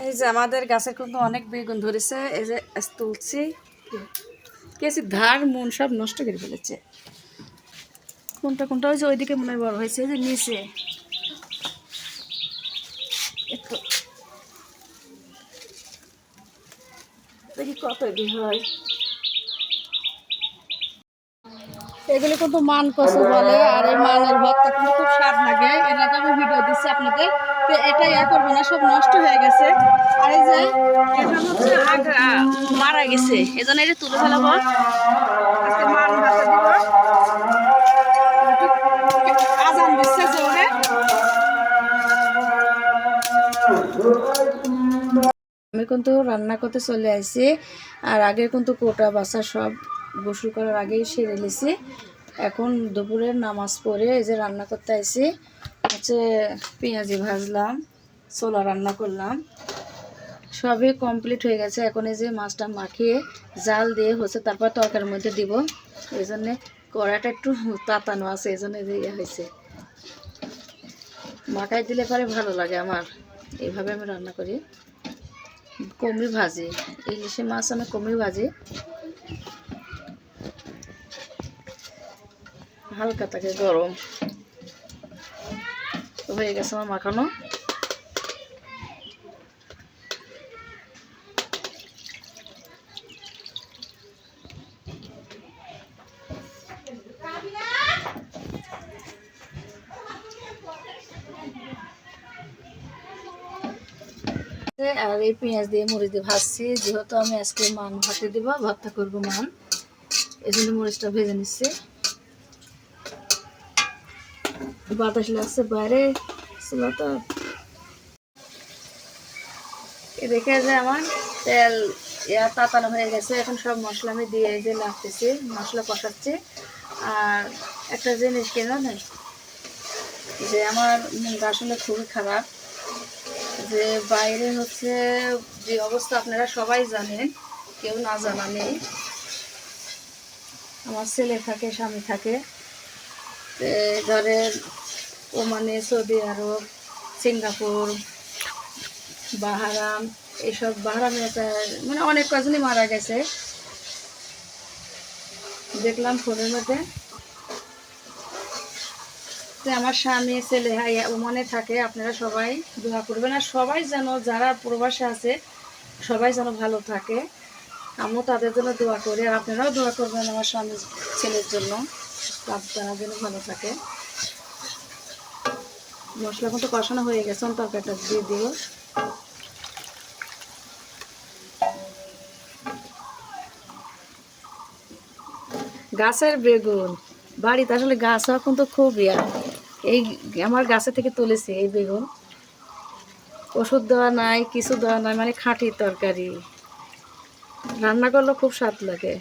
এই যে আমাদের গাছের কিন্তু অনেক বেগুন ধরেছে, এই যে তুলছি কেসি ধার মন সব নষ্ট করে ফেলেছে। কোনটা কোনটা ওই যে ওইদিকে মনে হয় বড় হয়েছে, এই যে নিচে একটু দেখি কত দিন হয়। এগুলি কিন্তু মান কচু বলে, আর এই মানের ভর্তা কিন্তু খুব স্বাদ লাগে। এর আগে আমি ভিডিও দিচ্ছি আপনাদের, তো এটা ইয়া করবো না, সব নষ্ট হয়ে গেছে। আর এই যে এটা হচ্ছে আগা মারা গেছে, এই জন্য এটা তুলে ফেলাবো। আজকে মান ভাতে দিব, আজান দিচ্ছে জোরে। আমি কিন্তু রান্না করতে চলে আসছি, আর আগে কিন্তু কোটা বাছা সব গোসল করার আগেই সেরে নিছি। এখন দুপুরের নামাজ পড়ে এই যে রান্না করতে আসি, হচ্ছে পেঁয়াজি ভাজলাম, ছোলা রান্না করলাম, সবই কমপ্লিট হয়ে গেছে। এখন এই যে মাছটা মাখিয়ে জাল দিয়ে হচ্ছে তারপর তরকারির মধ্যে দিব। এই জন্যে কড়াটা একটু তাতানো আছে, এই জন্য ইয়ে হয়েছে। মাখাই দিলে পরে ভালো লাগে আমার, এইভাবে আমি রান্না করি। কমই ভাজি, ইলিশে মাছ আমি কমই ভাজি, হালকা থাকে গরম। তো হয়ে গেছে আমার মাখানো। আর এই পেঁয়াজ দিয়ে মরিচ দিয়ে ভাজছি, যেহেতু আমি আজকে মান ভাতে দিব, ভর্তা করবো মান, এই জন্য মরিচটা ভেজে নিচ্ছি। বাতাস লাগছে বাইরে, তো দেখে যে আমার তেল তাতানো হয়ে গেছে। এখন সব মশলা আমি দিয়ে যে লাগতেছি, মশলা কষাচ্ছি। আর একটা জিনিস কেন নেই, যে আমার মনটা আসলে খুবই খারাপ, যে বাইরে হচ্ছে যে অবস্থা আপনারা সবাই জানেন, কেউ না জানা নেই। আমার ছেলে থাকে, স্বামী থাকে ধরেন ওমানে, সৌদি আরব, সিঙ্গাপুর, বাহারাম, এইসব বাহারামে মানে অনেক কজনই মারা গেছে দেখলাম ফোনের মধ্যে। তো আমার স্বামী ছেলে ওমানে থাকে, আপনারা সবাই দোয়া করবেন। আর সবাই যেন, যারা প্রবাসে আছে সবাই যেন ভালো থাকে, আমিও তাদের জন্য দোয়া করি। আর আপনারাও দোয়া করবেন আমার স্বামী ছেলের জন্য, তারা যেন ভালো থাকে। মশলা কিন্তু কষানো হয়ে গেছে, তরকারিটা দিয়ে দিব। গাছের বেগুন, বাড়িতে আসলে গাছ হওয়া কিন্তু খুব এই আমার গাছে থেকে তুলেছি এই বেগুন, ওষুধ দেওয়া নাই, কিছু দেওয়া নাই, মানে খাঁটি তরকারি, রান্না করলে খুব স্বাদ লাগে।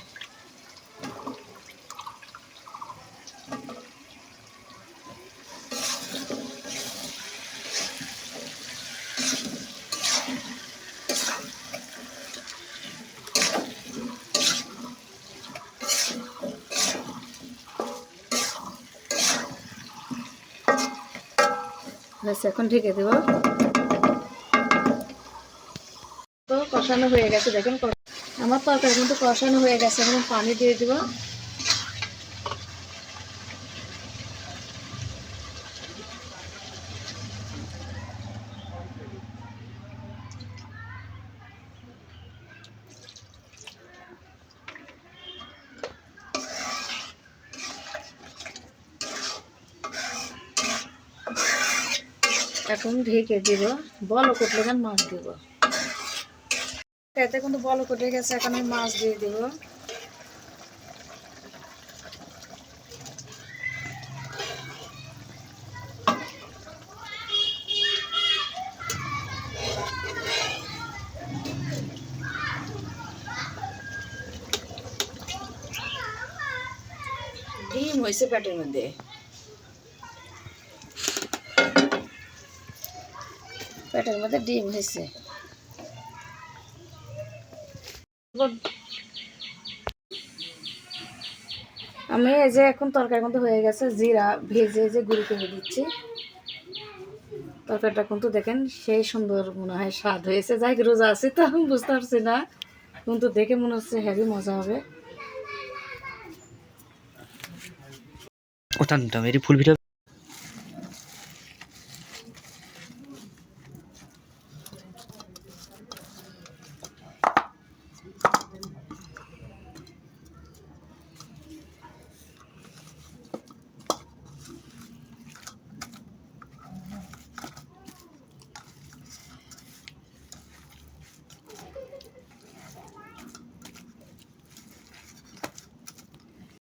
এখন ঢেকে দেব। তো কষানো হয়ে গেছে, দেখেন আমার তরকারি কিন্তু কষানো হয়ে গেছে। এখন পানি দিয়ে দিব। এখন ঢেকে দিব, বলক উঠলে এখন মাছ দিব। এতে কিন্তু বলক উঠে গেছে, এখন আমি মাছ দিয়ে দিব। ডিম হয়েছে পেটের মধ্যে, পেটের মধ্যে ডিম হয়েছে। আমি এই যে এখন তরকারি মধ্যে হয়ে গেছে, জিরা ভেজে যে গুঁড়ো করে দিচ্ছি। তরকারিটা কিন্তু দেখেন সেই সুন্দর মনে হয় স্বাদ হয়েছে। যাই হোক, রোজা আছে তো বুঝতে পারছি না, কিন্তু দেখে মনে হচ্ছে হেভি মজা হবে। ওটা নিতাম এটি ফুল ভিডিও